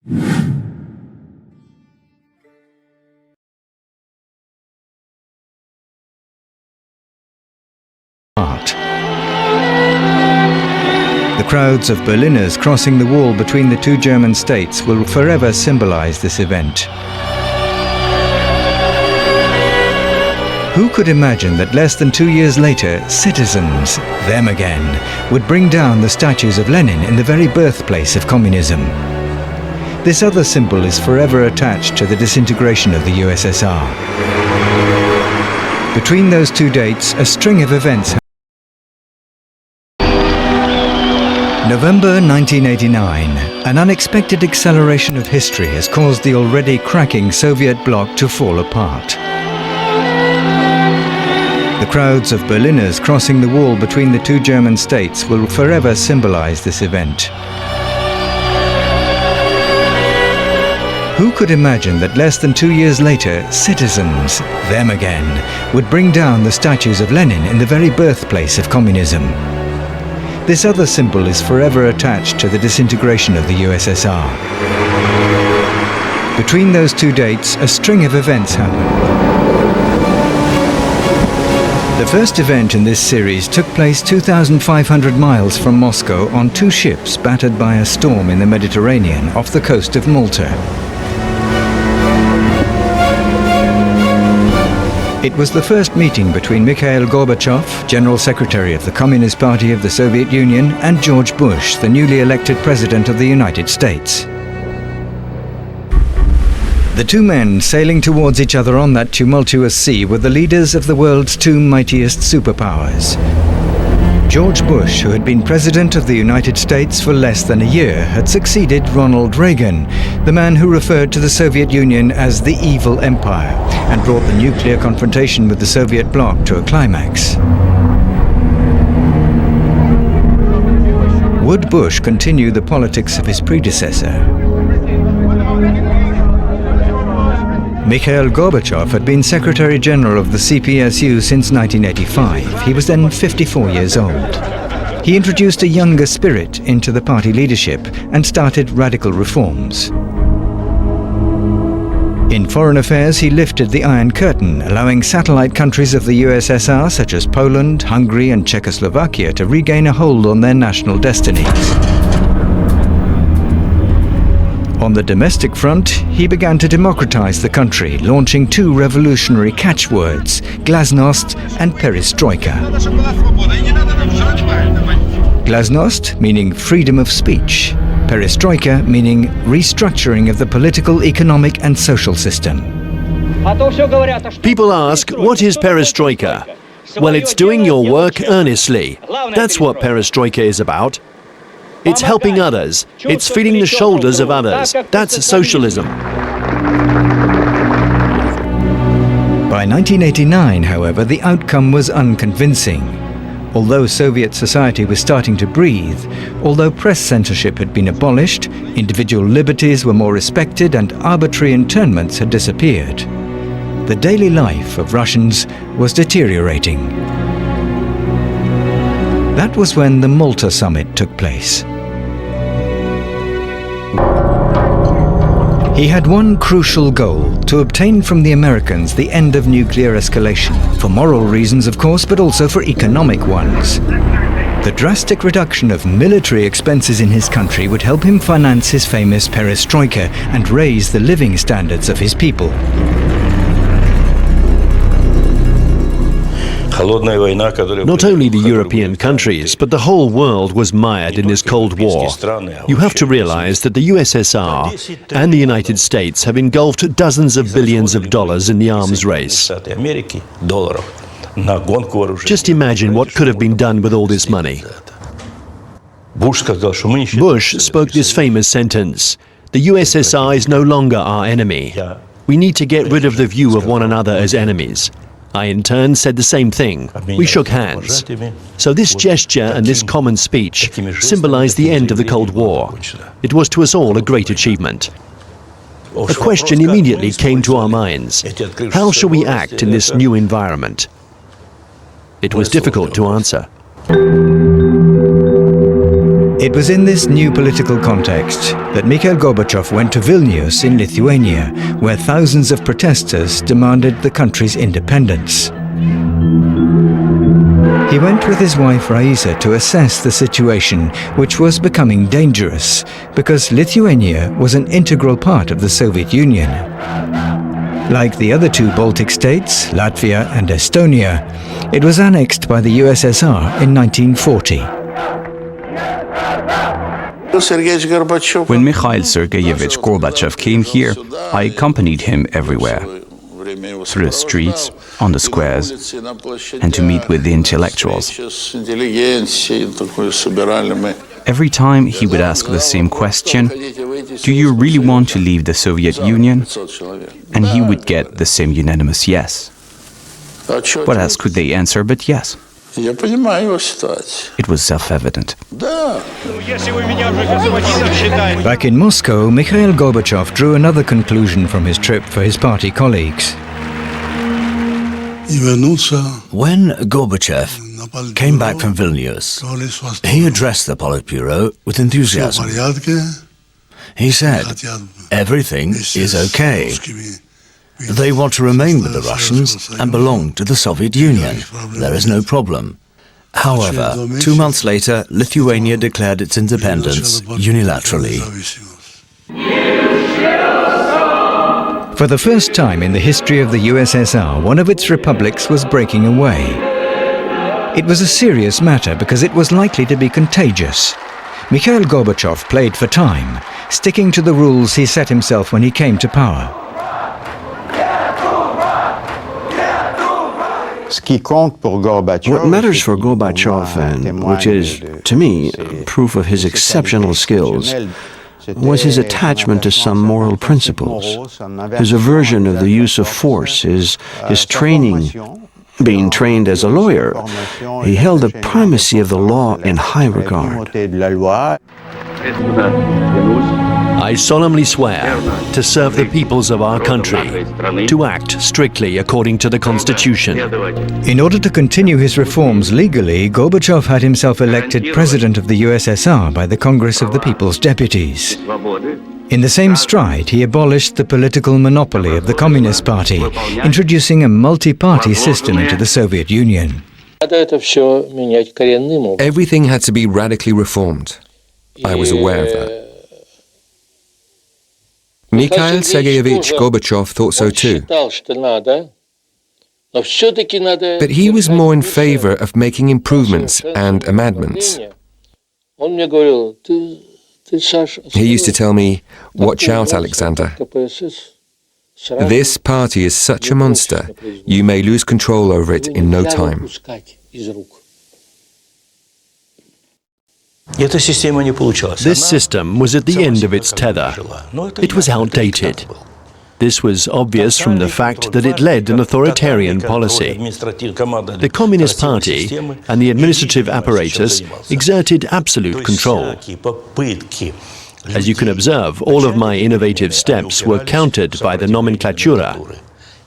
The crowds of Berliners crossing the wall between the two German states will forever symbolize this event. Who could imagine that less than 2 years later, citizens, them again, would bring down the statues of Lenin in the very birthplace of communism? This other symbol is forever attached to the disintegration of the USSR. Between those two dates, a string of events. November 1989, an unexpected acceleration of history has caused the already cracking Soviet bloc to fall apart. The crowds of Berliners crossing the wall between the two German states will forever symbolize this event. Who could imagine that less than 2 years later, citizens, them again, would bring down the statues of Lenin in the very birthplace of communism? This other symbol is forever attached to the disintegration of the USSR. Between those two dates, a string of events happen. The first event in this series took place 2,500 miles from Moscow on two ships battered by a storm in the Mediterranean off the coast of Malta. It was the first meeting between Mikhail Gorbachev, General Secretary of the Communist Party of the Soviet Union, and George Bush, the newly elected President of the United States. The two men sailing towards each other on that tumultuous sea were the leaders of the world's two mightiest superpowers. George Bush, who had been President of the United States for less than a year, had succeeded Ronald Reagan, the man who referred to the Soviet Union as the evil empire and brought the nuclear confrontation with the Soviet bloc to a climax. Would Bush continue the politics of his predecessor? Mikhail Gorbachev had been Secretary General of the CPSU since 1985. He was then 54 years old. He introduced a younger spirit into the party leadership and started radical reforms. In foreign affairs, he lifted the Iron Curtain, allowing satellite countries of the USSR such as Poland, Hungary and Czechoslovakia to regain a hold on their national destinies. On the domestic front, he began to democratize the country, launching two revolutionary catchwords, glasnost and perestroika. Glasnost meaning freedom of speech, perestroika meaning restructuring of the political, economic and social system. People ask, what is perestroika? Well, it's doing your work earnestly. That's what perestroika is about. It's helping others. It's feeling the shoulders of others. That's socialism. By 1989, however, the outcome was unconvincing. Although Soviet society was starting to breathe, although press censorship had been abolished, individual liberties were more respected and arbitrary internments had disappeared, the daily life of Russians was deteriorating. That was when the Malta Summit took place. He had one crucial goal: to obtain from the Americans the end of nuclear escalation, for moral reasons of course, but also for economic ones. The drastic reduction of military expenses in his country would help him finance his famous perestroika and raise the living standards of his people. Not only the European countries, but the whole world was mired in this Cold War. You have to realize that the USSR and the United States have engulfed dozens of billions of dollars in the arms race. Just imagine what could have been done with all this money. Bush spoke this famous sentence: "The USSR is no longer our enemy. We need to get rid of the view of one another as enemies." I in turn said the same thing. We shook hands. So this gesture and this common speech symbolized the end of the Cold War. It was to us all a great achievement. A question immediately came to our minds: how shall we act in this new environment? It was difficult to answer. It was in this new political context that Mikhail Gorbachev went to Vilnius in Lithuania, where thousands of protesters demanded the country's independence. He went with his wife Raisa to assess the situation, which was becoming dangerous because Lithuania was an integral part of the Soviet Union. Like the other two Baltic states, Latvia and Estonia, it was annexed by the USSR in 1940. When Mikhail Sergeyevich Gorbachev came here, I accompanied him everywhere, through the streets, on the squares, and to meet with the intellectuals. Every time he would ask the same question, "Do you really want to leave the Soviet Union?" And he would get the same unanimous yes. What else could they answer but yes? It was self-evident. Back in Moscow, Mikhail Gorbachev drew another conclusion from his trip for his party colleagues. When Gorbachev came back from Vilnius, he addressed the Politburo with enthusiasm. He said, "Everything is okay. They want to remain with the Russians and belong to the Soviet Union. There is no problem." However, 2 months later, Lithuania declared its independence unilaterally. For the first time in the history of the USSR, one of its republics was breaking away. It was a serious matter because it was likely to be contagious. Mikhail Gorbachev played for time, sticking to the rules he set himself when he came to power. What matters for Gorbachev, and which is, to me, proof of his exceptional skills, was his attachment to some moral principles, his aversion of the use of force, his training. Being trained as a lawyer, he held the primacy of the law in high regard. I solemnly swear to serve the peoples of our country, to act strictly according to the Constitution. In order to continue his reforms legally, Gorbachev had himself elected President of the USSR by the Congress of the People's Deputies. In the same stride, he abolished the political monopoly of the Communist Party, introducing a multi-party system into the Soviet Union. Everything had to be radically reformed. I was aware of that. Mikhail Sergeyevich Gorbachev thought so too. But he was more in favor of making improvements and amendments. He used to tell me, "Watch out, Alexander. This party is such a monster, you may lose control over it in no time." This system was at the end of its tether. It was outdated. This was obvious from the fact that it led an authoritarian policy. The Communist Party and the administrative apparatus exerted absolute control. As you can observe, all of my innovative steps were countered by the nomenklatura.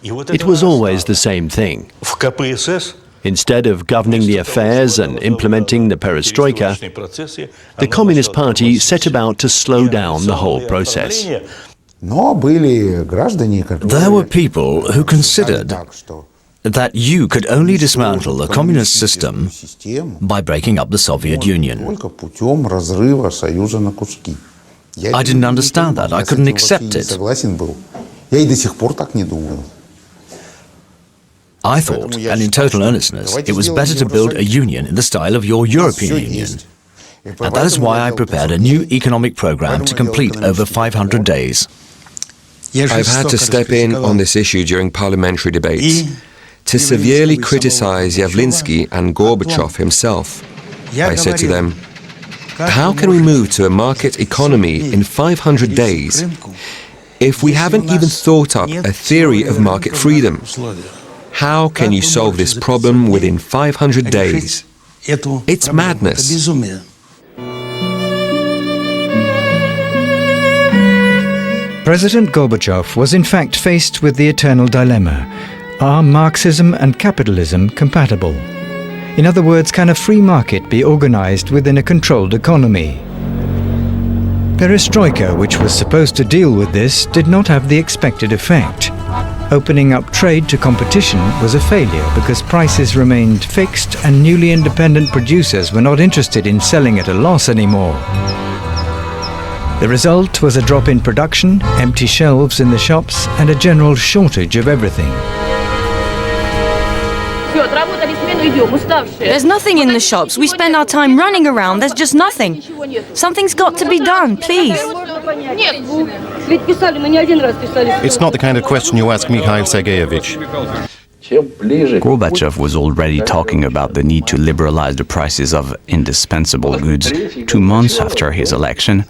It was always the same thing. Instead of governing the affairs and implementing the perestroika, the Communist Party set about to slow down the whole process. There were people who considered that you could only dismantle the communist system by breaking up the Soviet Union. I didn't understand that. I couldn't accept it. I thought, and in total earnestness, it was better to build a union in the style of your European Union. And that is why I prepared a new economic program to complete over 500 days. I've had to step in on this issue during parliamentary debates to severely criticize Yavlinsky and Gorbachev himself. I said to them, "How can we move to a market economy in 500 days if we haven't even thought up a theory of market freedom? How can you solve this problem within 500 days? It's madness." President Gorbachev was in fact faced with the eternal dilemma: are Marxism and capitalism compatible? In other words, can a free market be organized within a controlled economy? Perestroika, which was supposed to deal with this, did not have the expected effect. Opening up trade to competition was a failure because prices remained fixed and newly independent producers were not interested in selling at a loss anymore. The result was a drop in production, empty shelves in the shops, and a general shortage of everything. There's nothing in the shops. We spend our time running around. There's just nothing. Something's got to be done, please. It's not the kind of question you ask Mikhail Sergeyevich. Gorbachev was already talking about the need to liberalize the prices of indispensable goods 2 months after his election.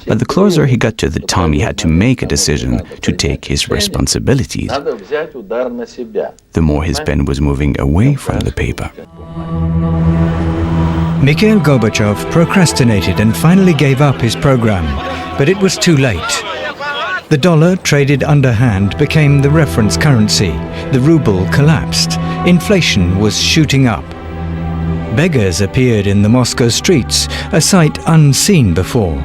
But the closer he got to the time he had to make a decision to take his responsibilities, the more his pen was moving away from the paper. Mikhail Gorbachev procrastinated and finally gave up his program, but it was too late. The dollar, traded underhand, became the reference currency. The ruble collapsed. Inflation was shooting up. Beggars appeared in the Moscow streets, a sight unseen before.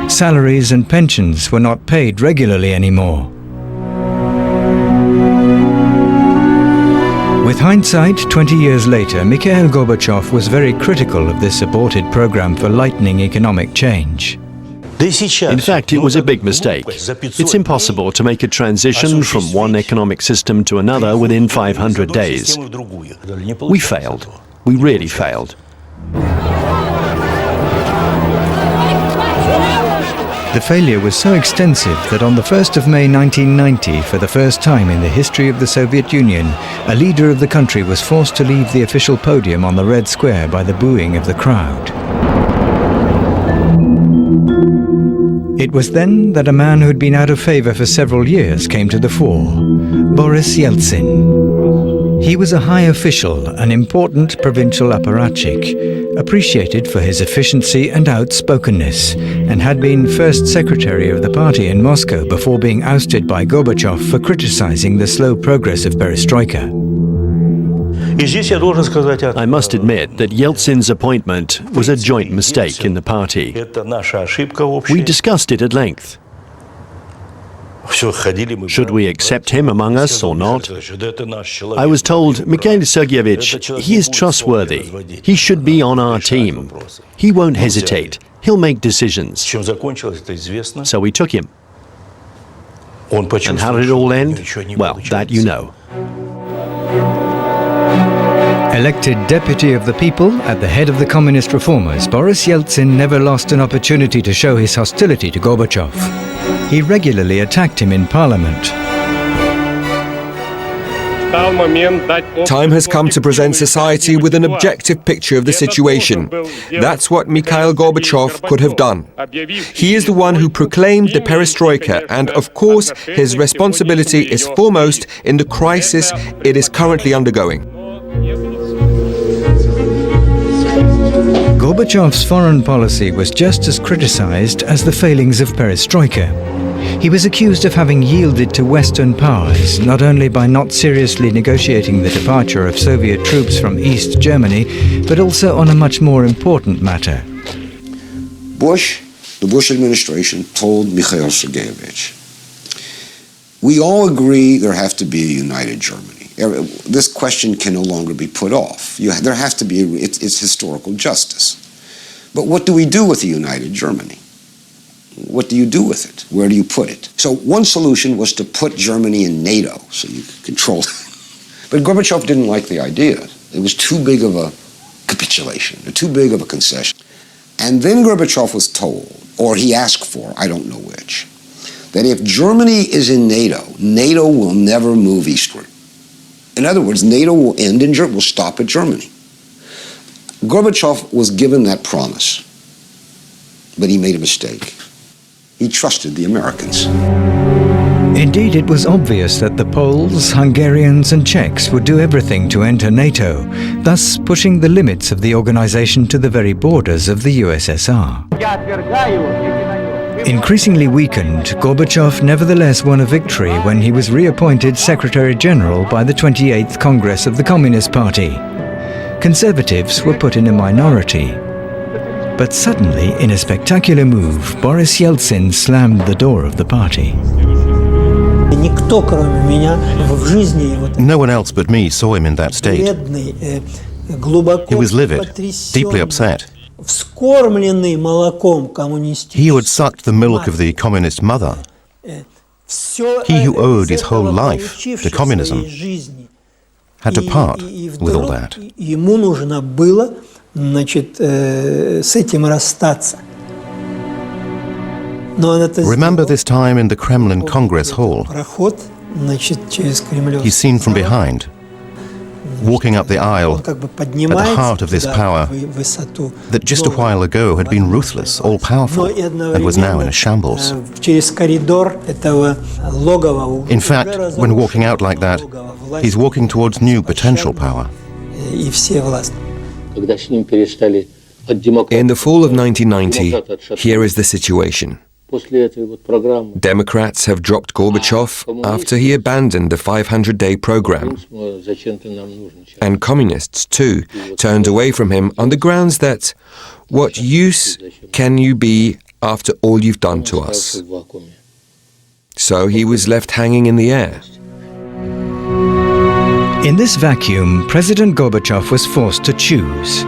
Salaries and pensions were not paid regularly anymore. With hindsight, 20 years later, Mikhail Gorbachev was very critical of this aborted program for lightening economic change. In fact, it was a big mistake. It's impossible to make a transition from one economic system to another within 500 days. We failed. We really failed. The failure was so extensive that on the 1st of May 1990, for the first time in the history of the Soviet Union, a leader of the country was forced to leave the official podium on the Red Square by the booing of the crowd. It was then that a man who'd been out of favor for several years came to the fore, Boris Yeltsin. He was a high official, an important provincial apparatchik, appreciated for his efficiency and outspokenness, and had been first secretary of the party in Moscow before being ousted by Gorbachev for criticizing the slow progress of perestroika. I must admit that Yeltsin's appointment was a joint mistake in the party. We discussed it at length. Should we accept him among us or not? I was told, Mikhail Sergeyevich, he is trustworthy. He should be on our team. He won't hesitate. He'll make decisions. So we took him. And how did it all end? Well, that you know. Elected deputy of the people at the head of the communist reformers, Boris Yeltsin never lost an opportunity to show his hostility to Gorbachev. He regularly attacked him in parliament. Time has come to present society with an objective picture of the situation. That's what Mikhail Gorbachev could have done. He is the one who proclaimed the perestroika, and of course his responsibility is foremost in the crisis it is currently undergoing. Gorbachev's foreign policy was just as criticized as the failings of perestroika. He was accused of having yielded to Western powers, not only by not seriously negotiating the departure of Soviet troops from East Germany, but also on a much more important matter. The Bush administration told Mikhail Sergeyevich, we all agree there has to be a united Germany. This question can no longer be put off. There has to be, it's historical justice. But what do we do with a united Germany? What do you do with it? Where do you put it? So one solution was to put Germany in NATO so you could control it. But Gorbachev didn't like the idea. It was too big of a capitulation, too big of a concession. And then Gorbachev was told, or he asked for, I don't know which, that if Germany is in NATO, NATO will never move eastward. In other words, NATO will end in Germany, will stop at Germany. Gorbachev was given that promise, but he made a mistake. He trusted the Americans. Indeed, it was obvious that the Poles, Hungarians and Czechs would do everything to enter NATO, thus pushing the limits of the organization to the very borders of the USSR. Increasingly weakened, Gorbachev nevertheless won a victory when he was reappointed Secretary General by the 28th Congress of the Communist Party. Conservatives were put in a minority. But suddenly, in a spectacular move, Boris Yeltsin slammed the door of the party. No one else but me saw him in that state. He was livid, deeply upset. He who had sucked the milk of the communist mother, he who owed his whole life to communism, had to part with all that. Remember this time in the Kremlin Congress Hall. He's seen from behind, walking up the aisle at the heart of this power that just a while ago had been ruthless, all-powerful, and was now in a shambles. In fact, when walking out like that, he's walking towards new potential power. In the fall of 1990, here is the situation. Democrats have dropped Gorbachev after he abandoned the 500-day program. And communists, too, turned away from him on the grounds that, what use can you be after all you've done to us? So he was left hanging in the air. In this vacuum, President Gorbachev was forced to choose.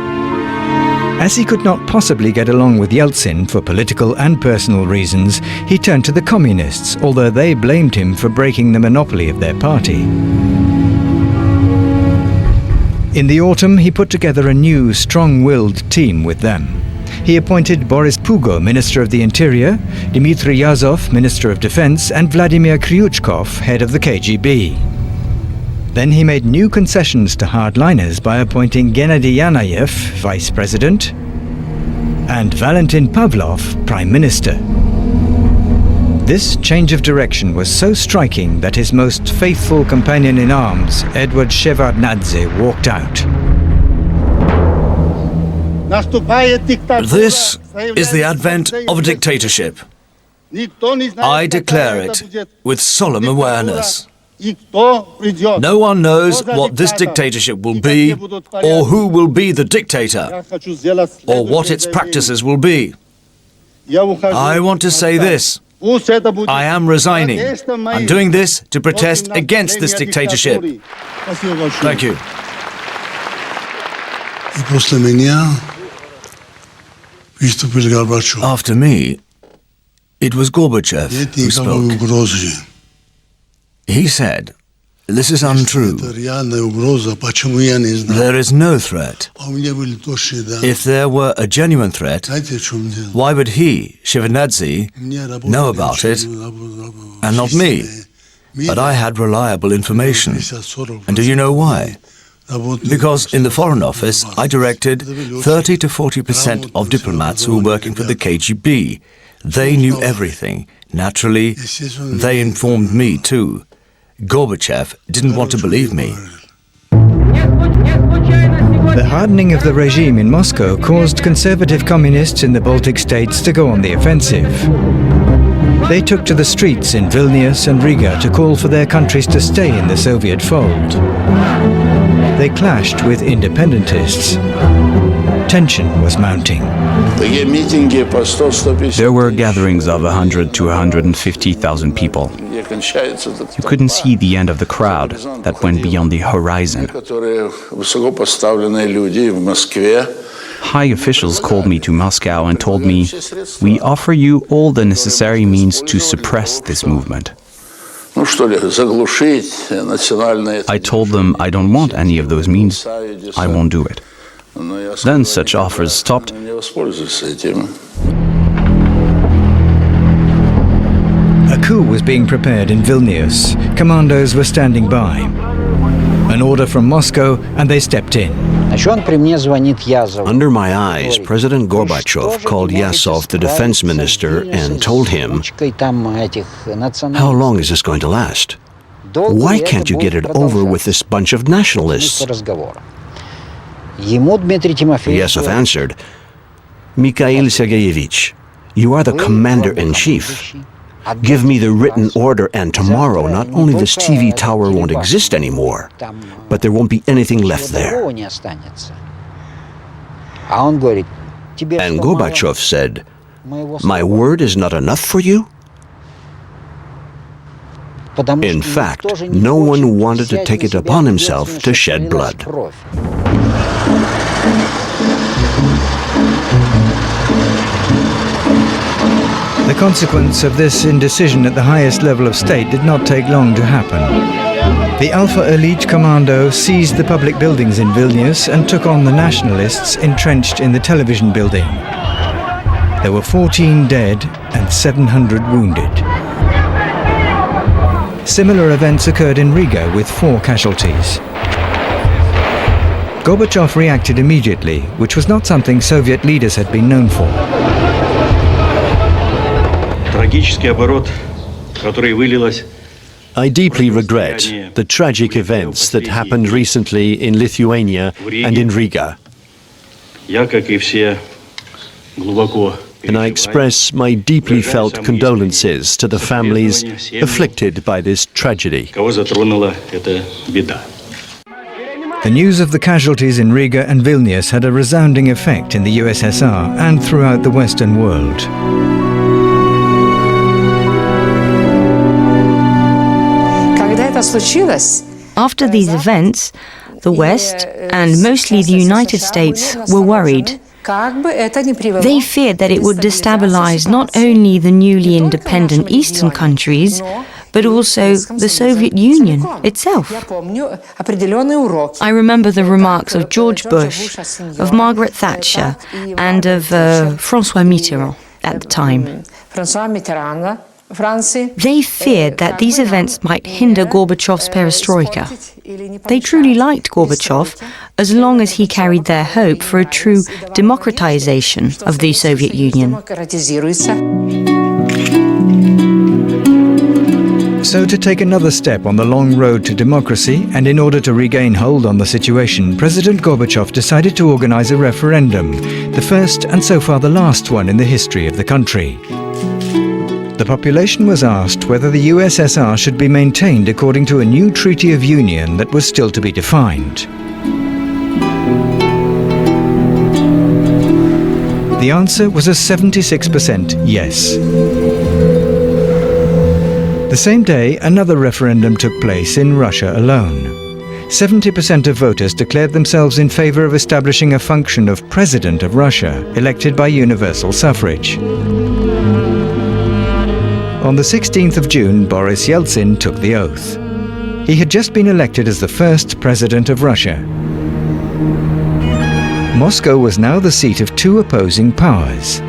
As he could not possibly get along with Yeltsin for political and personal reasons, he turned to the communists, although they blamed him for breaking the monopoly of their party. In the autumn, he put together a new, strong-willed team with them. He appointed Boris Pugo, Minister of the Interior, Dmitry Yazov, Minister of Defense, and Vladimir Kryuchkov, head of the KGB. Then he made new concessions to hardliners by appointing Gennady Yanayev, Vice President, and Valentin Pavlov, Prime Minister. This change of direction was so striking that his most faithful companion in arms, Edward Shevardnadze, walked out. This is the advent of a dictatorship. I declare it with solemn awareness. No one knows what this dictatorship will be, or who will be the dictator, or what its practices will be. I want to say this. I am resigning. I'm doing this to protest against this dictatorship. Thank you. After me, it was Gorbachev who spoke. He said, "This is untrue. There is no threat. If there were a genuine threat, why would he, Shevardnadze, know about it and not me? But I had reliable information. And do you know why? Because in the Foreign Office, I directed 30 to 40% of diplomats who were working for the KGB. They knew everything. Naturally, they informed me too. Gorbachev didn't want to believe me." The hardening of the regime in Moscow caused conservative communists in the Baltic states to go on the offensive. They took to the streets in Vilnius and Riga to call for their countries to stay in the Soviet fold. They clashed with independentists. Tension was mounting. There were gatherings of 100 to 150,000 people. You couldn't see the end of the crowd that went beyond the horizon. High officials called me to Moscow and told me, "We offer you all the necessary means to suppress this movement." I told them I don't want any of those means. I won't do it. Then such offers stopped. A coup was being prepared in Vilnius. Commandos were standing by. An order from Moscow, and they stepped in. Under my eyes, President Gorbachev called Yazov, the defense minister, and told him, "How long is this going to last? Why can't you get it over with this bunch of nationalists?" Yazov answered, "Mikhail Sergeyevich, You are the commander-in-chief. Give me the written order, and tomorrow not only this TV tower won't exist anymore, but there won't be anything left there. And Gorbachev said, "My word is not enough for you?" In fact, no one wanted to take it upon himself to shed blood. The consequence of this indecision at the highest level of state did not take long to happen. The Alpha Elite Commando seized the public buildings in Vilnius and took on the nationalists entrenched in the television building. There were 14 dead and 700 wounded. Similar events occurred in Riga with 4 casualties. Gorbachev reacted immediately, which was not something Soviet leaders had been known for. I deeply regret the tragic events that happened recently in Lithuania and in Riga. And I express my deeply felt condolences to the families afflicted by this tragedy. The news of the casualties in Riga and Vilnius had a resounding effect in the USSR and throughout the Western world. After these events, the West, and mostly the United States, were worried. They feared that it would destabilize not only the newly independent Eastern countries, but also the Soviet Union itself. I remember the remarks of George Bush, of Margaret Thatcher, and of François Mitterrand at the time. They feared that these events might hinder Gorbachev's perestroika. They truly liked Gorbachev as long as he carried their hope for a true democratization of the Soviet Union. So to take another step on the long road to democracy, and in order to regain hold on the situation, President Gorbachev decided to organize a referendum, the first and so far the last one in the history of the country. The population was asked whether the USSR should be maintained according to a new Treaty of Union that was still to be defined. The answer was a 76% yes. The same day, another referendum took place in Russia alone. 70% of voters declared themselves in favor of establishing a function of President of Russia, elected by universal suffrage. On the 16th of June, Boris Yeltsin took the oath. He had just been elected as the first president of Russia. Moscow was now the seat of 2 opposing powers,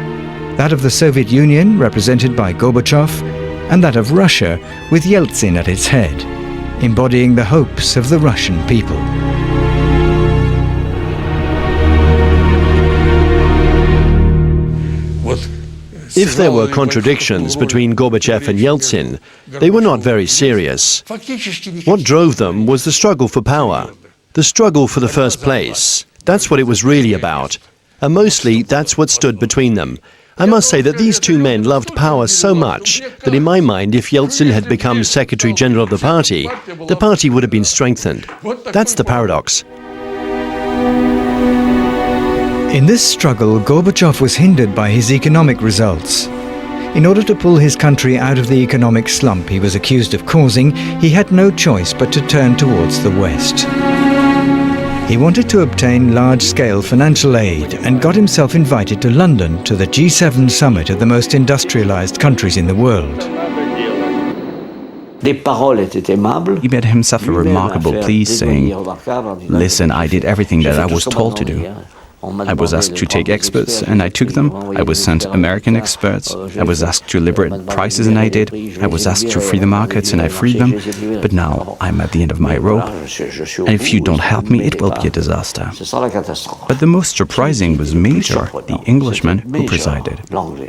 that of the Soviet Union, represented by Gorbachev, and that of Russia, with Yeltsin at its head, embodying the hopes of the Russian people. If there were contradictions between Gorbachev and Yeltsin, they were not very serious. What drove them was the struggle for power, the struggle for the first place. That's what it was really about. And mostly, that's what stood between them. I must say that these 2 men loved power so much that in my mind, if Yeltsin had become Secretary General of the party would have been strengthened. That's the paradox. In this struggle, Gorbachev was hindered by his economic results. In order to pull his country out of the economic slump he was accused of causing, he had no choice but to turn towards the West. He wanted to obtain large-scale financial aid and got himself invited to London to the G7 summit of the most industrialized countries in the world. He made himself a remarkable plea, saying, "Listen, I did everything that I was told to do. I was asked to take experts, and I took them. I was sent American experts. I was asked to liberate prices, and I did. I was asked to free the markets, and I freed them. But now I'm at the end of my rope, and if you don't help me, it will be a disaster." But the most surprising was Major, the Englishman who presided.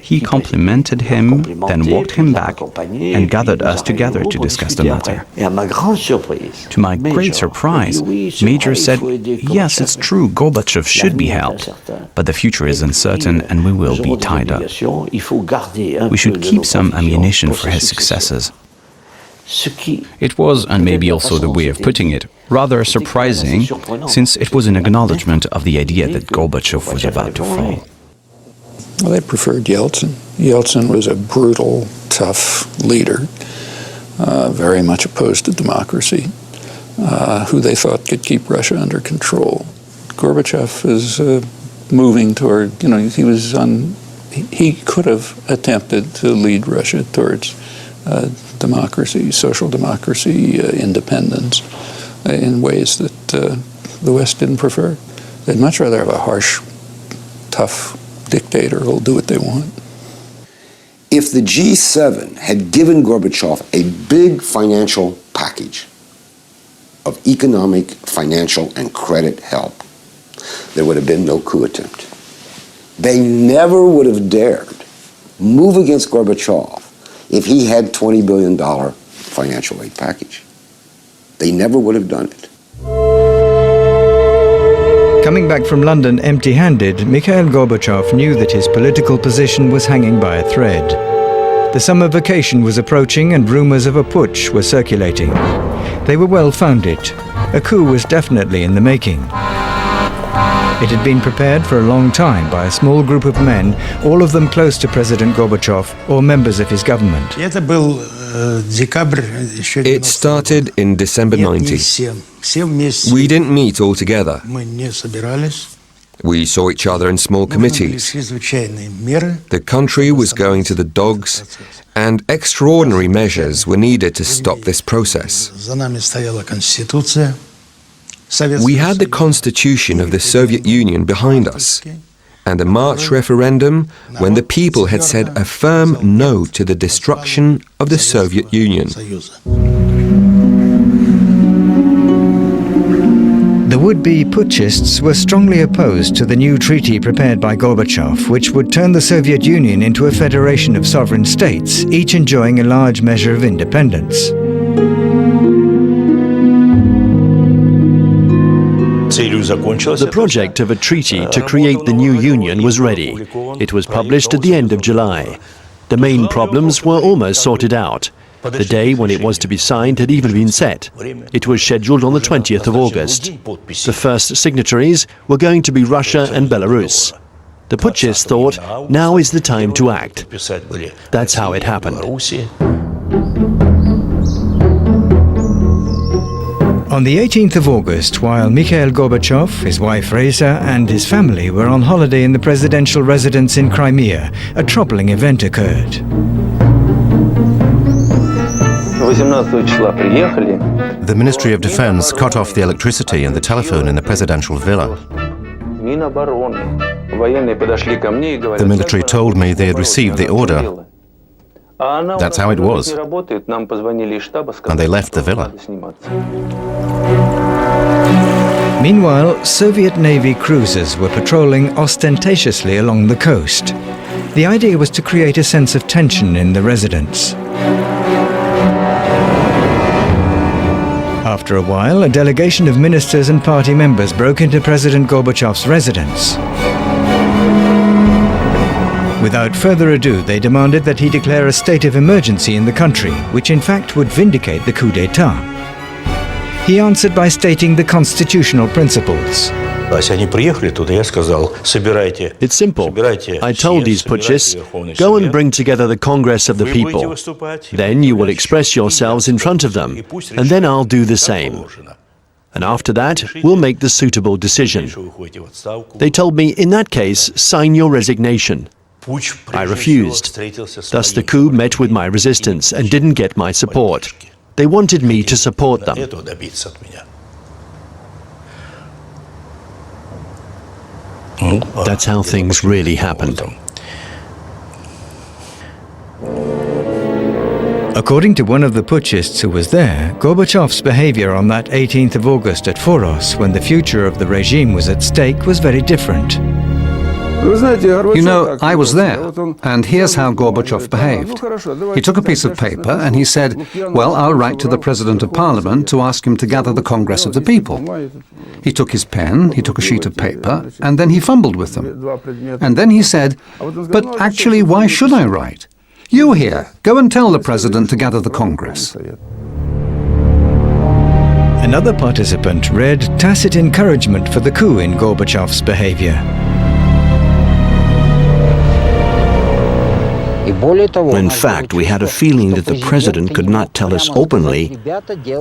He complimented him, then walked him back, and gathered us together to discuss the matter. To my great surprise, Major said, "Yes, it's true, Gorbachev should be helped. help. But the future is uncertain and we will be tied up. We should keep some ammunition for his successors. It was, and maybe also the way of putting it, rather surprising, since it was an acknowledgement of the idea that Gorbachev was about to fall. Well, they preferred Yeltsin. Yeltsin was a brutal, tough leader, very much opposed to democracy, who they thought could keep Russia under control. Gorbachev is moving toward, he could have attempted to lead Russia towards democracy, social democracy, independence, in ways that the West didn't prefer. They'd much rather have a harsh, tough dictator who'll do what they want. If the G7 had given Gorbachev a big financial package of economic, financial, and credit help, there would have been no coup attempt. They never would have dared move against Gorbachev if he had $20 billion financial aid package. They never would have done it. Coming back from London empty-handed, Mikhail Gorbachev knew that his political position was hanging by a thread. The summer vacation was approaching and rumours of a putsch were circulating. They were well-founded. A coup was definitely in the making. It had been prepared for a long time by a small group of men, all of them close to President Gorbachev or members of his government. It started in December 90. We didn't meet all together. We saw each other in small committees. The country was going to the dogs, and extraordinary measures were needed to stop this process. We had the constitution of the Soviet Union behind us, and a March referendum when the people had said a firm no to the destruction of the Soviet Union. The would-be putschists were strongly opposed to the new treaty prepared by Gorbachev, which would turn the Soviet Union into a federation of sovereign states, each enjoying a large measure of independence. The project of a treaty to create the new union was ready. It was published at the end of July. The main problems were almost sorted out. The day when it was to be signed had even been set. It was scheduled on the 20th of August. The first signatories were going to be Russia and Belarus. The putschists thought, now is the time to act. That's how it happened. On the 18th of August, while Mikhail Gorbachev, his wife Reza, and his family were on holiday in the presidential residence in Crimea, a troubling event occurred. The Ministry of Defense cut off the electricity and the telephone in the presidential villa. The military told me they had received the order. That's how it was. And they left the villa. Meanwhile, Soviet Navy cruisers were patrolling ostentatiously along the coast. The idea was to create a sense of tension in the residence. After a while, a delegation of ministers and party members broke into President Gorbachev's residence. Without further ado, they demanded that he declare a state of emergency in the country, which in fact would vindicate the coup d'etat. He answered by stating the constitutional principles. It's simple. I told these putschists, go and bring together the Congress of the people. Then you will express yourselves in front of them, and then I'll do the same. And after that, we'll make the suitable decision. They told me, in that case, sign your resignation. I refused. Thus the coup met with my resistance and didn't get my support. They wanted me to support them. That's how things really happened. According to one of the putschists who was there, Gorbachev's behavior on that 18th of August at Foros, when the future of the regime was at stake, was very different. You know, I was there, and here's how Gorbachev behaved. He took a piece of paper and he said, well, I'll write to the President of Parliament to ask him to gather the Congress of the People. He took his pen, he took a sheet of paper, and then he fumbled with them. And then he said, but actually, why should I write? You here, go and tell the President to gather the Congress. Another participant read tacit encouragement for the coup in Gorbachev's behavior. In fact, we had a feeling that the president could not tell us openly,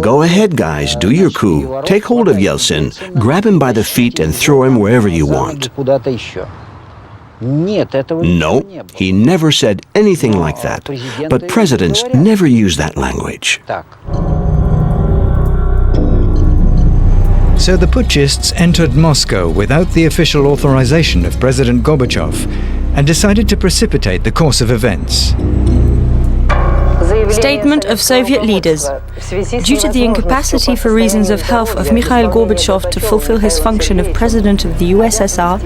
go ahead, guys, do your coup, take hold of Yeltsin, grab him by the feet and throw him wherever you want. No, he never said anything like that. But presidents never use that language. So the putschists entered Moscow without the official authorization of President Gorbachev and decided to precipitate the course of events. Statement of Soviet leaders. Due to the incapacity for reasons of health of Mikhail Gorbachev to fulfill his function of President of the USSR,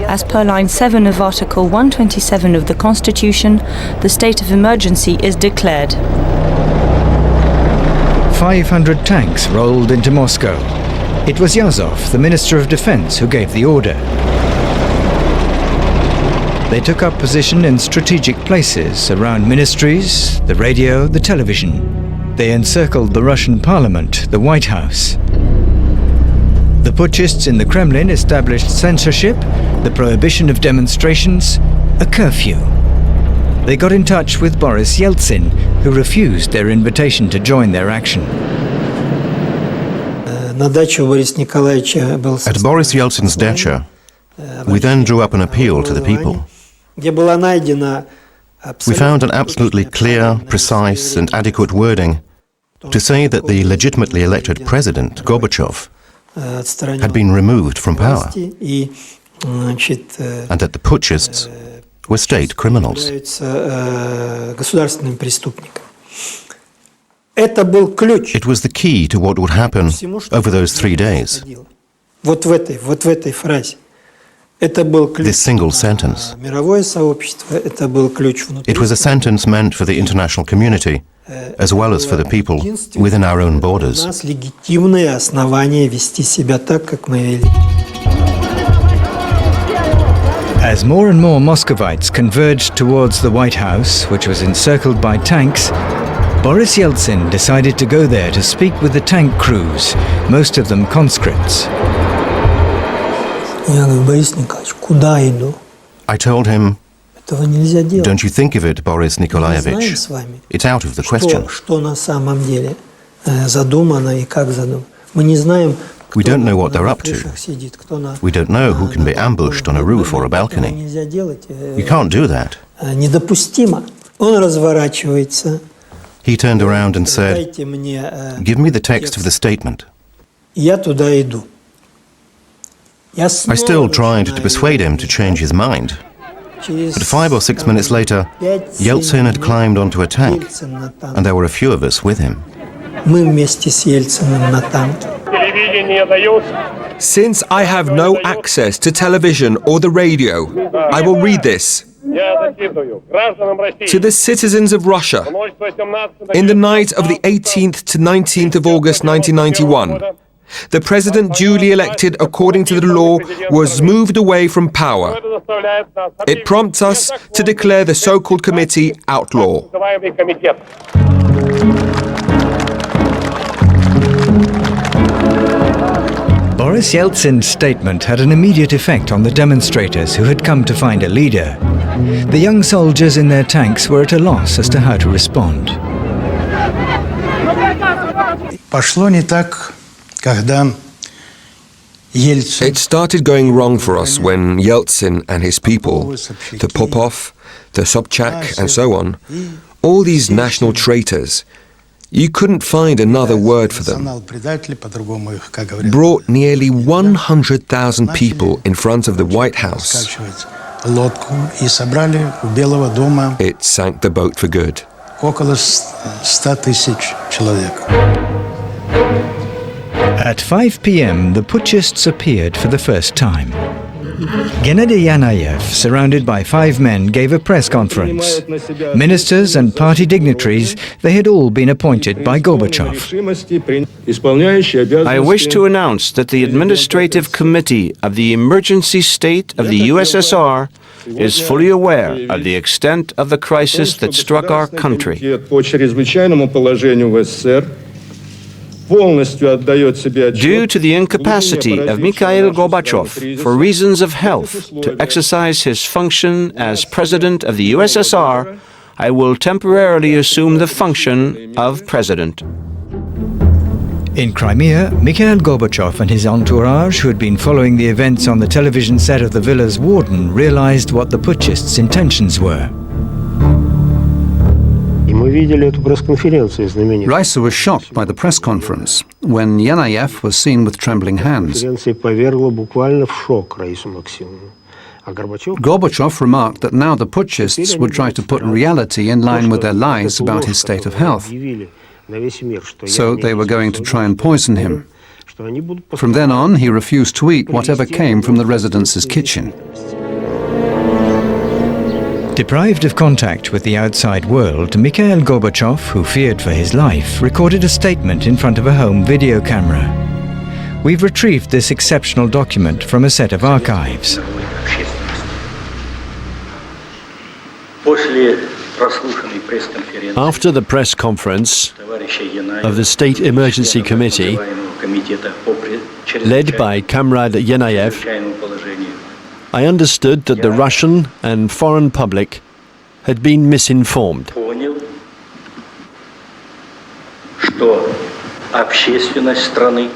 as per line 7 of Article 127 of the Constitution, the state of emergency is declared. 500 tanks rolled into Moscow. It was Yazov, the Minister of Defense, who gave the order. They took up position in strategic places around ministries, the radio, the television. They encircled the Russian Parliament, the White House. The putschists in the Kremlin established censorship, the prohibition of demonstrations, a curfew. They got in touch with Boris Yeltsin, who refused their invitation to join their action. At Boris Yeltsin's dacha, we then drew up an appeal to the people. We found an absolutely clear, precise and adequate wording to say that the legitimately elected president, Gorbachev, had been removed from power and that the putschists were state criminals. It was the key to what would happen over those 3 days. This single sentence. It was a sentence meant for the international community, as well as for the people within our own borders. As more and more Muscovites converged towards the White House, which was encircled by tanks, Boris Yeltsin decided to go there to speak with the tank crews, most of them conscripts. I told him, don't you think of it, Boris Nikolaevich. It's out of the question. We don't know what they're up to. We don't know who can be ambushed on a roof or a balcony. You can't do that. He turned around and said, give me the text of the statement. I still tried to persuade him to change his mind. But 5 or 6 minutes later, Yeltsin had climbed onto a tank, and there were a few of us with him. Since I have no access to television or the radio, I will read this. To the citizens of Russia, in the night of the 18th to 19th of August 1991, the president duly elected according to the law was moved away from power. It prompts us to declare the so-called committee outlaw. Boris Yeltsin's statement had an immediate effect on the demonstrators who had come to find a leader. The young soldiers in their tanks were at a loss as to how to respond. It started going wrong for us when Yeltsin and his people, the Popov, the Sobchak and so on, all these national traitors, you couldn't find another word for them, brought nearly 100,000 people in front of the White House. It sank the boat for good. At 5 p.m., the putschists appeared for the first time. Gennady Yanayev, surrounded by 5 men, gave a press conference. Ministers and party dignitaries, they had all been appointed by Gorbachev. I wish to announce that the Administrative Committee of the Emergency State of the USSR is fully aware of the extent of the crisis that struck our country. Due to the incapacity of Mikhail Gorbachev for reasons of health to exercise his function as President of the USSR, I will temporarily assume the function of President. In Crimea, Mikhail Gorbachev and his entourage, who had been following the events on the television set of the villa's warden, realized what the putschists' intentions were. Raisa was shocked by the press conference when Yanayev was seen with trembling hands. Gorbachev remarked that now the putschists would try to put reality in line with their lies about his state of health. So they were going to try and poison him. From then on, he refused to eat whatever came from the residence's kitchen. Deprived of contact with the outside world, Mikhail Gorbachev, who feared for his life, recorded a statement in front of a home video camera. We've retrieved this exceptional document from a set of archives. After the press conference of the State Emergency Committee, led by Comrade Yanayev, I understood that the Russian and foreign public had been misinformed.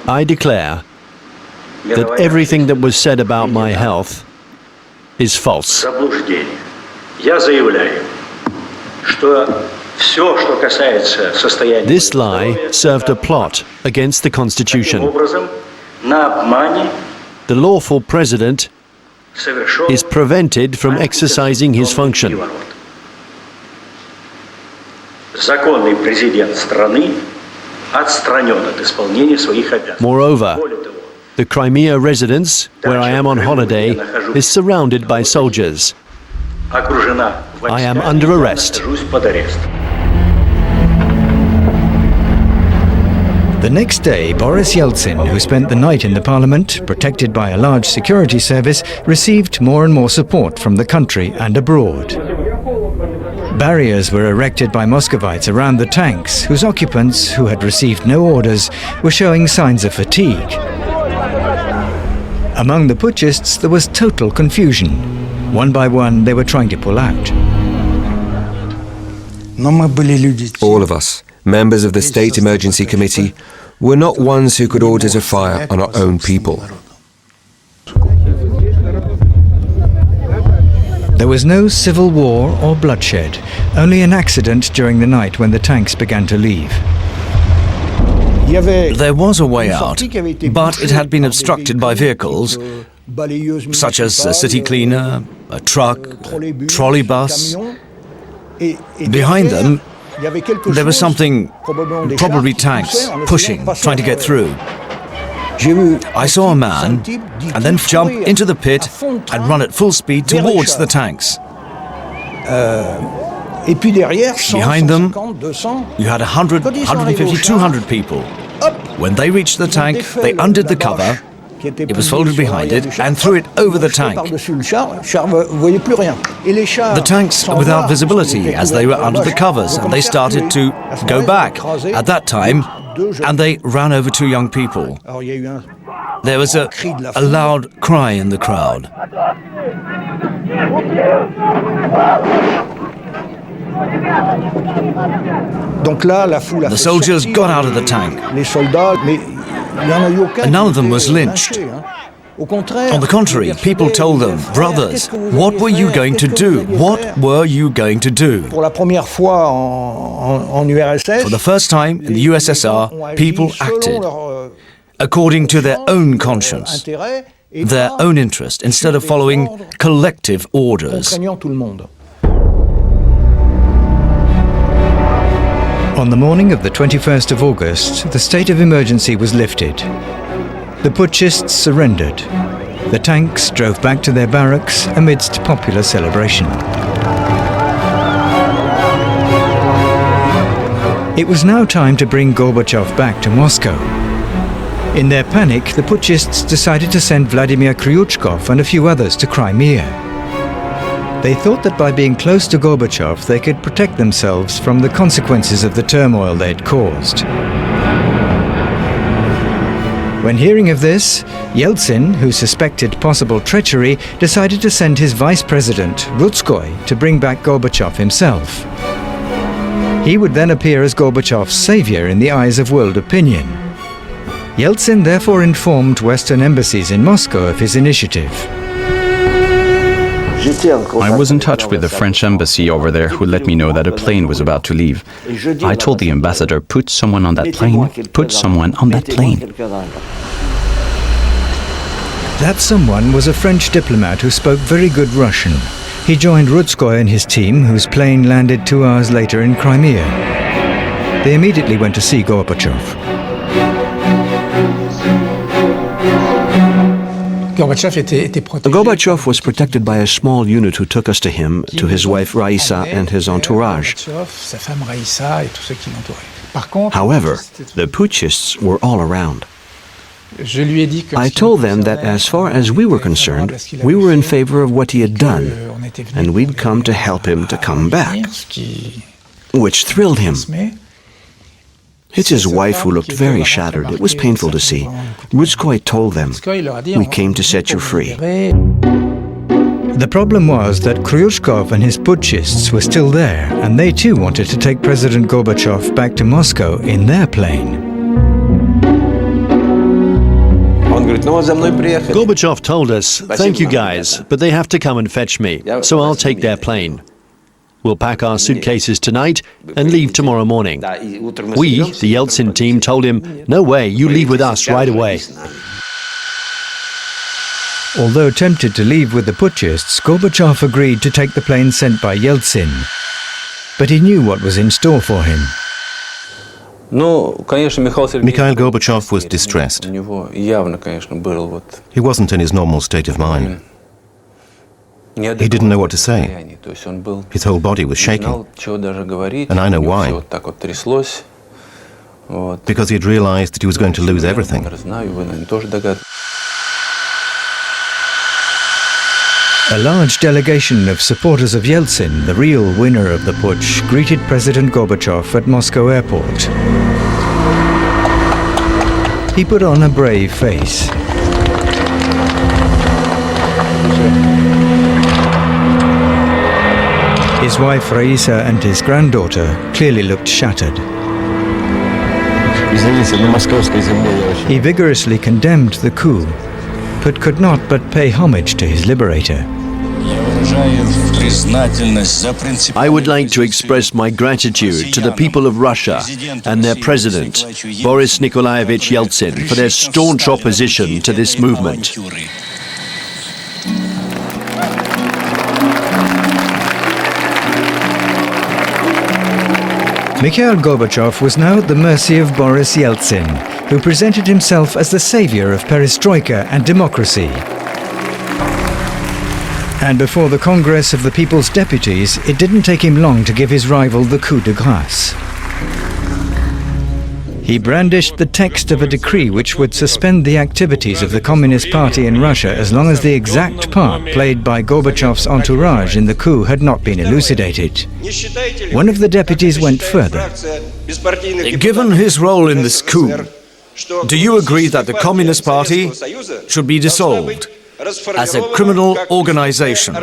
I declare that everything that was said about my health is false. This lie served a plot against the Constitution. The lawful president is prevented from exercising his function. Moreover, the Crimea residence, where I am on holiday, is surrounded by soldiers. I am under arrest. The next day, Boris Yeltsin, who spent the night in the parliament, protected by a large security service, received more and more support from the country and abroad. Barriers were erected by Muscovites around the tanks, whose occupants, who had received no orders, were showing signs of fatigue. Among the putschists, there was total confusion. One by one, they were trying to pull out. All of us, members of the State Emergency Committee, were not ones who could order to fire on our own people. There was no civil war or bloodshed, only an accident during the night when the tanks began to leave. There was a way out, but it had been obstructed by vehicles, such as a city cleaner, a truck, a trolley bus. Behind them, there was something, probably tanks, pushing, trying to get through. I saw a man and then jump into the pit and run at full speed towards the tanks. Behind them, you had 100, 150, 200 people. When they reached the tank, they undid the cover, it was folded behind it, and threw it over the tank. The tanks were without visibility as they were under the covers, and they started to go back at that time, and they ran over 2 young people. There was a loud cry in the crowd. The soldiers got out of the tank, and none of them was lynched. On the contrary, people told them, brothers, what were you going to do? What were you going to do? For the first time in the USSR, people acted according to their own conscience, their own interest, instead of following collective orders. On the morning of the 21st of August, the state of emergency was lifted. The putschists surrendered. The tanks drove back to their barracks amidst popular celebration. It was now time to bring Gorbachev back to Moscow. In their panic, the putschists decided to send Vladimir Kryuchkov and a few others to Crimea. They thought that by being close to Gorbachev, they could protect themselves from the consequences of the turmoil they'd caused. When hearing of this, Yeltsin, who suspected possible treachery, decided to send his vice president, Rutskoy, to bring back Gorbachev himself. He would then appear as Gorbachev's savior in the eyes of world opinion. Yeltsin therefore informed Western embassies in Moscow of his initiative. I was in touch with the French embassy over there who let me know that a plane was about to leave. I told the ambassador, put someone on that plane, put someone on that plane. That someone was a French diplomat who spoke very good Russian. He joined Rutskoy and his team, whose plane landed 2 hours later in Crimea. They immediately went to see Gorbachev. Gorbachev was protected by a small unit who took us to him, to his wife Raisa and his entourage. However, the putschists were all around. I told them that as far as we were concerned, we were in favor of what he had done, and we'd come to help him to come back, which thrilled him. It's his wife who looked very shattered. It was painful to see. Rutskoy told them, "We came to set you free." The problem was that Kryuchkov and his putschists were still there, and they too wanted to take President Gorbachev back to Moscow in their plane. Gorbachev told us, "Thank you guys, but they have to come and fetch me, so I'll take their plane. We'll pack our suitcases tonight and leave tomorrow morning." We, the Yeltsin team, told him, "No way, you leave with us right away." Although tempted to leave with the putschists, Gorbachev agreed to take the plane sent by Yeltsin. But he knew what was in store for him. Mikhail Gorbachev was distressed. He wasn't in his normal state of mind. He didn't know what to say. His whole body was shaking. And I know why. Because he'd realized that he was going to lose everything. A large delegation of supporters of Yeltsin, the real winner of the putsch, greeted President Gorbachev at Moscow airport. He put on a brave face. His wife Raisa and his granddaughter clearly looked shattered. He vigorously condemned the coup, but could not but pay homage to his liberator. I would like to express my gratitude to the people of Russia and their president, Boris Nikolaevich Yeltsin, for their staunch opposition to this movement. Mikhail Gorbachev was now at the mercy of Boris Yeltsin, who presented himself as the savior of perestroika and democracy. And before the Congress of the People's Deputies, it didn't take him long to give his rival the coup de grâce. He brandished the text of a decree which would suspend the activities of the Communist Party in Russia as long as the exact part played by Gorbachev's entourage in the coup had not been elucidated. One of the deputies went further. Given his role in this coup, do you agree that the Communist Party should be dissolved as a criminal organization?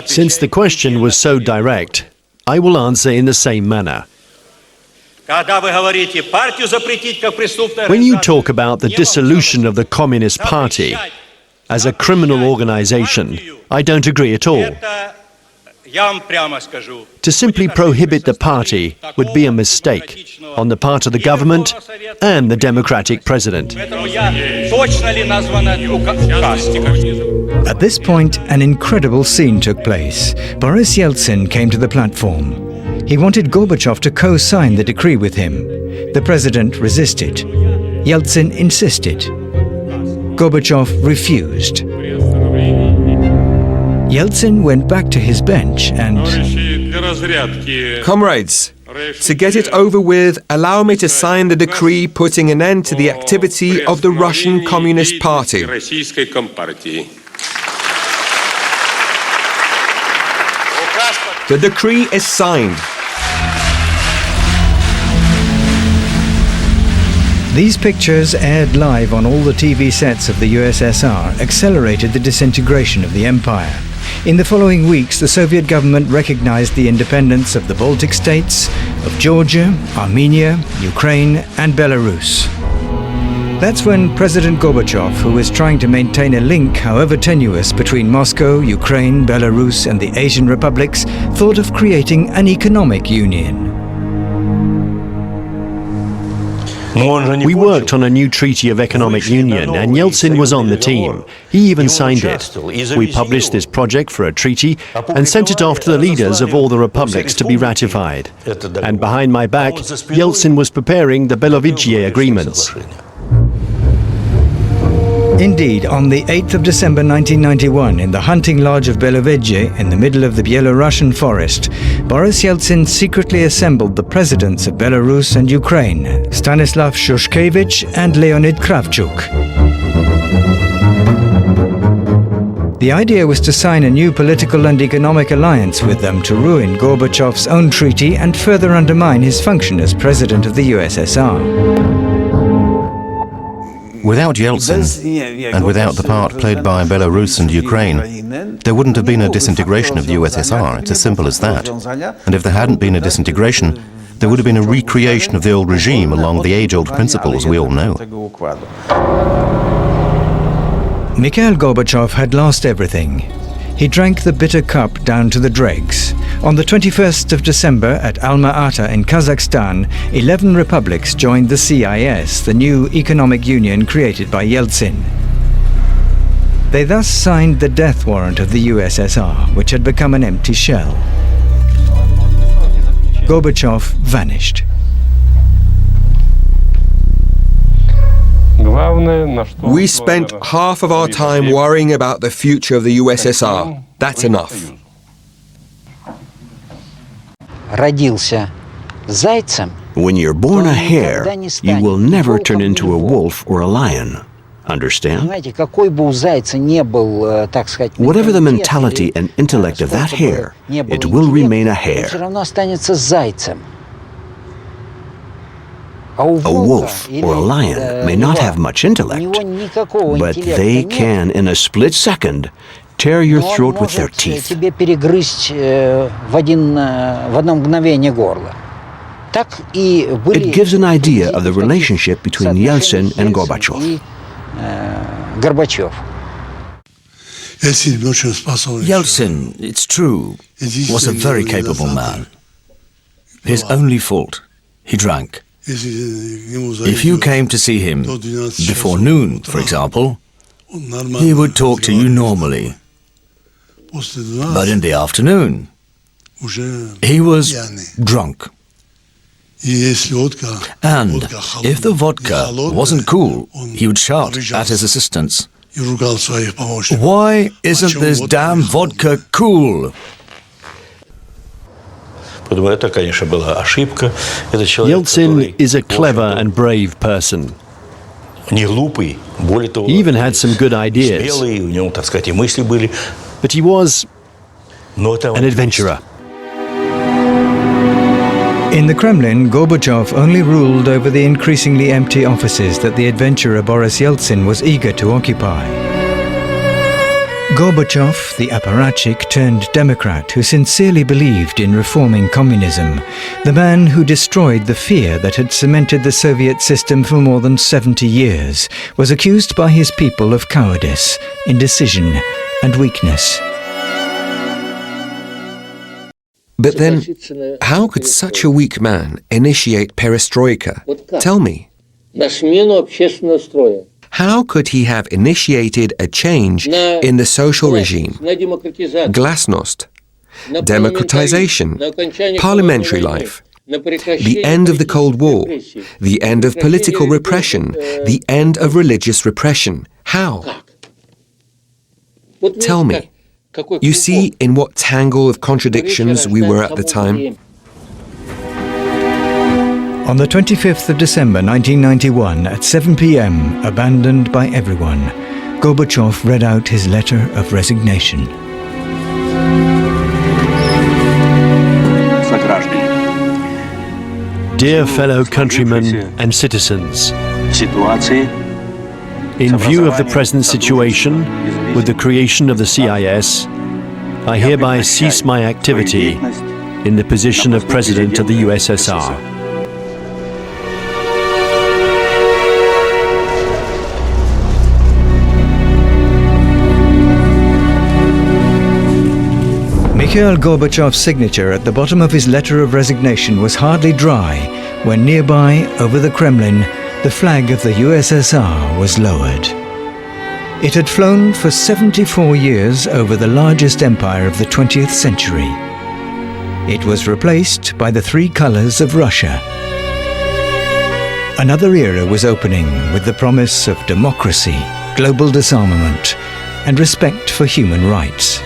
Since the question was so direct, I will answer in the same manner. When you talk about the dissolution of the Communist Party as a criminal organization, I don't agree at all. To simply prohibit the party would be a mistake on the part of the government and the democratic president. At this point, an incredible scene took place. Boris Yeltsin came to the platform. He wanted Gorbachev to co-sign the decree with him. The president resisted. Yeltsin insisted. Gorbachev refused. Yeltsin went back to his bench and... Comrades, to get it over with, allow me to sign the decree putting an end to the activity of the Russian Communist Party. The decree is signed. These pictures, aired live on all the TV sets of the USSR, accelerated the disintegration of the empire. In the following weeks, the Soviet government recognized the independence of the Baltic states, of Georgia, Armenia, Ukraine, and Belarus. That's when President Gorbachev, who was trying to maintain a link, however tenuous, between Moscow, Ukraine, Belarus, and the Asian republics, thought of creating an economic union. We worked on a new treaty of economic union, and Yeltsin was on the team. He even signed it. We published this project for a treaty and sent it off to the leaders of all the republics to be ratified. And behind my back, Yeltsin was preparing the Belovezhye agreements. Indeed, on the 8th of December 1991, in the hunting lodge of Belovezhye, in the middle of the Byelorussian forest, Boris Yeltsin secretly assembled the presidents of Belarus and Ukraine, Stanislav Shushkevich and Leonid Kravchuk. The idea was to sign a new political and economic alliance with them to ruin Gorbachev's own treaty and further undermine his function as president of the USSR. Without Yeltsin, and without the part played by Belarus and Ukraine, there wouldn't have been a disintegration of the USSR. It's as simple as that. And if there hadn't been a disintegration, there would have been a recreation of the old regime along the age-old principles we all know. Mikhail Gorbachev had lost everything. He drank the bitter cup down to the dregs. On the 21st of December at Alma-Ata in Kazakhstan, 11 republics joined the CIS, the new economic union created by Yeltsin. They thus signed the death warrant of the USSR, which had become an empty shell. Gorbachev vanished. We spent half of our time worrying about the future of the USSR. That's enough. When you're born a hare, you will never turn into a wolf or a lion. Understand? Whatever the mentality and intellect of that hare, it will remain a hare. A wolf or a lion may not have much intellect, but they can, in a split second, tear your throat with their teeth. It gives an idea of the relationship between Yeltsin and Gorbachev. Yeltsin, it's true, was a very capable man. His only fault, he drank. If you came to see him before noon, for example, he would talk to you normally. But in the afternoon, he was drunk. And if the vodka wasn't cool, he would shout at his assistants, "Why isn't this damn vodka cool?" Yeltsin is a clever and brave person. He even had some good ideas. But he was an adventurer. In the Kremlin, Gorbachev only ruled over the increasingly empty offices that the adventurer Boris Yeltsin was eager to occupy. Gorbachev, the apparatchik turned Democrat who sincerely believed in reforming communism, the man who destroyed the fear that had cemented the Soviet system for more than 70 years, was accused by his people of cowardice, indecision, and weakness. But then, how could such a weak man initiate perestroika? Tell me. How could he have initiated a change in the social regime? Glasnost, democratization, parliamentary life, the end of the Cold War, the end of political repression, the end of religious repression. How? Tell me. You see in what tangle of contradictions we were at the time? On the 25th of December 1991 at 7 p.m., abandoned by everyone, Gorbachev read out his letter of resignation. Dear fellow countrymen and citizens, in view of the present situation, with the creation of the CIS, I hereby cease my activity in the position of President of the USSR. Mikhail Gorbachev's signature at the bottom of his letter of resignation was hardly dry when nearby, over the Kremlin, the flag of the USSR was lowered. It had flown for 74 years over the largest empire of the 20th century. It was replaced by the three colors of Russia. Another era was opening with the promise of democracy, global disarmament, and respect for human rights.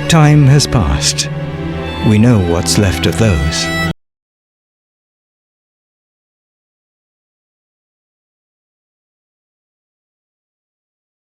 Time has passed. We know what's left of those.